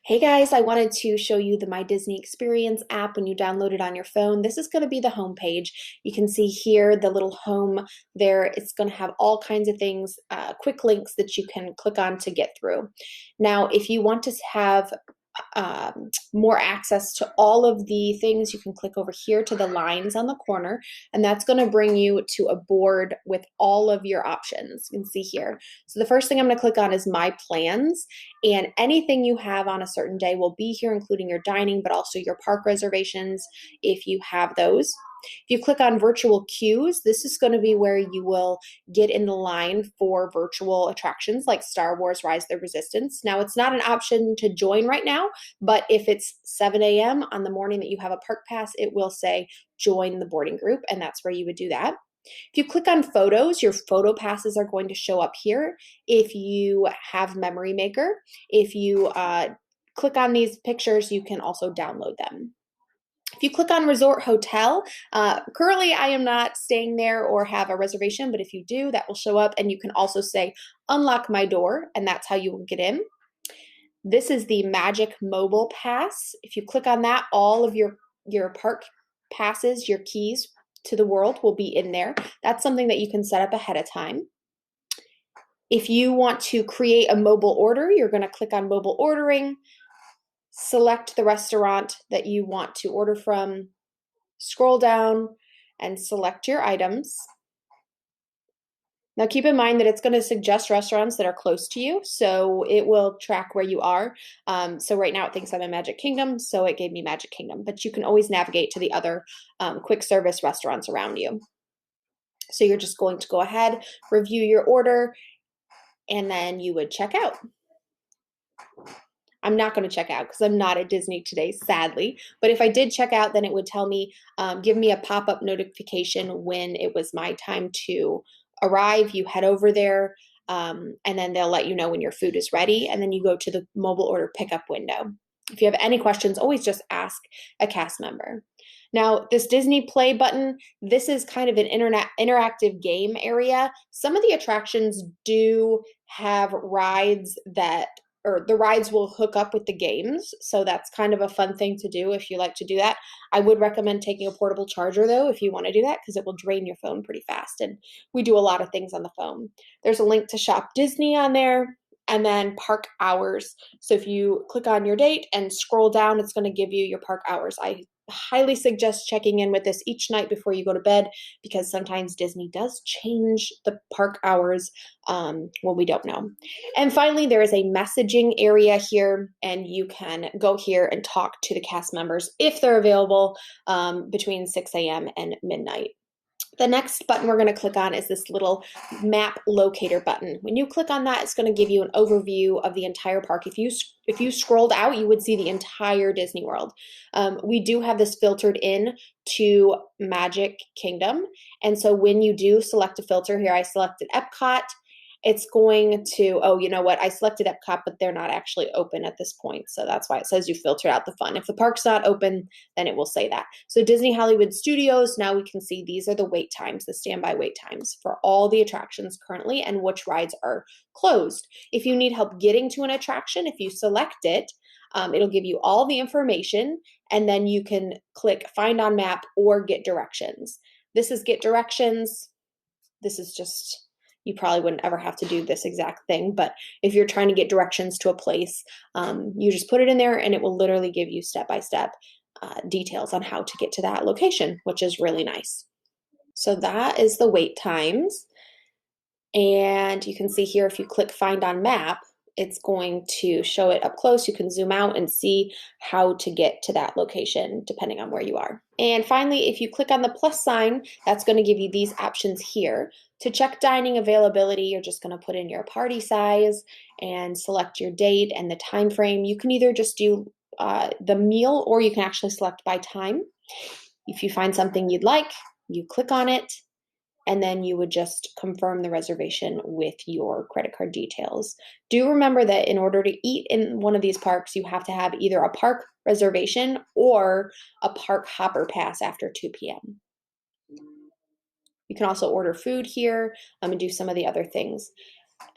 Hey guys, I wanted to show you the My Disney Experience app when you download it on your phone. This is going to be the home page. You can see here the little home there. It's going to have all kinds of things, quick links that you can click on to get through. Now, if you want to have more access to all of the things, you can click over here to the lines on the corner, and that's going to bring you to a board with all of your options. You can see here. So the first thing I'm going to click on is My Plans, and anything you have on a certain day will be here, including your dining, but also your park reservations if you have those. If you click on virtual queues, this is going to be where you will get in the line for virtual attractions like Star Wars Rise of the Resistance. Now, it's not an option to join right now, but if it's 7 a.m. on the morning that you have a park pass, it will say join the boarding group, and that's where you would do that. If you click on photos, your photo passes are going to show up here. If you have Memory Maker, if you click on these pictures, you can also download them. If you click on Resort Hotel, currently I am not staying there or have a reservation, but if you do, that will show up, and you can also say unlock my door, and that's how you will get in. This is the Magic Mobile Pass. If you click on that, all of your park passes, your keys to the world will be in there. That's something that you can set up ahead of time. If you want to create a mobile order, you're going to click on mobile ordering, select the restaurant that you want to order from, scroll down, and select your items. Now keep in mind that it's going to suggest restaurants that are close to you, so it will track where you are. So right now it thinks I'm in Magic Kingdom, so it gave me Magic Kingdom, but you can always navigate to the other quick service restaurants around you. So you're just going to go ahead, review your order, and then you would check out. I'm not going to check out because I'm not at Disney today, sadly. But if I did check out, then it would tell me, give me a pop-up notification when it was my time to arrive. You head over there, and then they'll let you know when your food is ready, and then you go to the mobile order pickup window. If you have any questions, always just ask a cast member. Now, this Disney Play button, this is kind of an interactive game area. Some of the attractions do have rides that or the rides will hook up with the games. So that's kind of a fun thing to do if you like to do that. I would recommend taking a portable charger though, if you want to do that, because it will drain your phone pretty fast. And we do a lot of things on the phone. There's a link to Shop Disney on there, and then park hours. So if you click on your date and scroll down, it's going to give you your park hours. I highly suggest checking in with this each night before you go to bed, because sometimes Disney does change the park hours when we don't know. And finally, there is a messaging area here, and you can go here and talk to the cast members if they're available between 6 a.m. and midnight. The next button we're going to click on is this little map locator button. When you click on that, it's going to give you an overview of the entire park. If you scrolled out, you would see the entire Disney World. We do have this filtered in to Magic Kingdom. And so when you do select a filter here, I selected Epcot. It's going to, oh, you know what? I selected Epcot, but they're not actually open at this point. So that's why it says you filtered out the fun. If the park's not open, then it will say that. So Disney Hollywood Studios, now we can see these are the wait times, the standby wait times for all the attractions currently and which rides are closed. If you need help getting to an attraction, if you select it, it'll give you all the information, and then you can click Find on Map or Get Directions. This is Get Directions. This is just, you probably wouldn't ever have to do this exact thing, but if you're trying to get directions to a place, you just put it in there and it will literally give you step-by-step details on how to get to that location, which is really nice. So that is the wait times. And you can see here, if you click Find on Map, it's going to show it up close. You can zoom out and see how to get to that location depending on where you are. And finally, if you click on the plus sign, that's going to give you these options here. To check dining availability, you're just going to put in your party size and select your date and the time frame. You can either just do the meal, or you can actually select by time. If you find something you'd like, you click on it, and then you would just confirm the reservation with your credit card details. Do remember that in order to eat in one of these parks, you have to have either a park reservation or a park hopper pass after 2 p.m. You can also order food here and do some of the other things.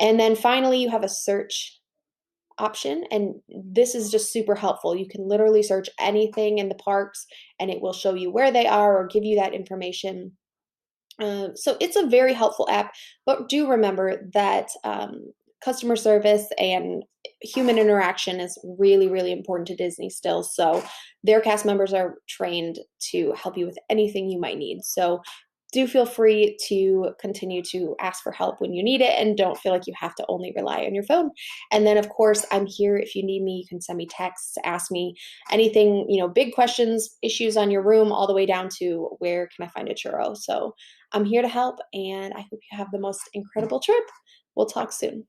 And then finally, you have a search option, and this is just super helpful. You can literally search anything in the parks and it will show you where they are or give you that information. So it's a very helpful app, but do remember that customer service and human interaction is really, really important to Disney still. So their cast members are trained to help you with anything you might need. So do feel free to continue to ask for help when you need it, and don't feel like you have to only rely on your phone. And then, of course, I'm here if you need me. You can send me texts, ask me anything, big questions, issues on your room, all the way down to where can I find a churro. So I'm here to help, and I hope you have the most incredible trip. We'll talk soon.